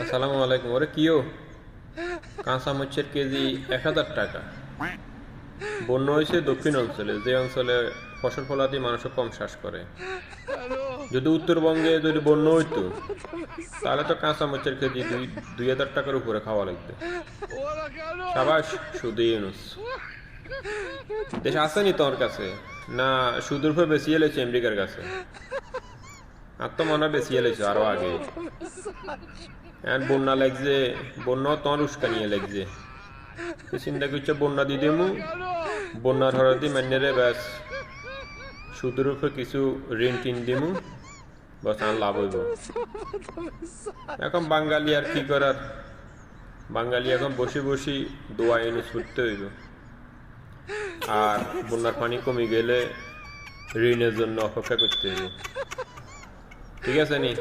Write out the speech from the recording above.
আসসালামু আলাইকুম। ওরে কিও, কাঁচা মরিচের কেজি ১,০০০ টাকা। বন্যা হয়েছে দক্ষিণ অঞ্চলে, যে অঞ্চলে ফসল ফলাতে মানুষ কম চাষ করে। যদি উত্তরবঙ্গে যদি বন্যা হইতো, তাহলে তো কাঁচা মরিচের কেজি ২,০০০ টাকার উপরে খাওয়া লাগবে। সাবাস শুধু ইউনুস। দেশ আসেনি তোর কাছে, না সুদূর উপরে বেশি এলেছে আমেরিকার কাছে। আর তো মনে হয় বেশি এলেছে আরো আগে। এখন বন্যা লাগছে, বন্যা তোমার উস্কানিয়ে লাগছে। চিন্তা করছে বন্যা দিয়ে দেবো, বন্যার হরদি মান্যরে ব্যাস সুদের উপরে কিছু ঋণ টিন দিমু, বাস আর লাভ হইব। এখন বাঙালি আর কি করার, বাঙালি এখন বসে বসে দোয়া এনে ছুটতে হইব। আর বন্যার পানি কমে গেলে ঋণের জন্য অপেক্ষা করতে হইব। ঠিক আছে নি?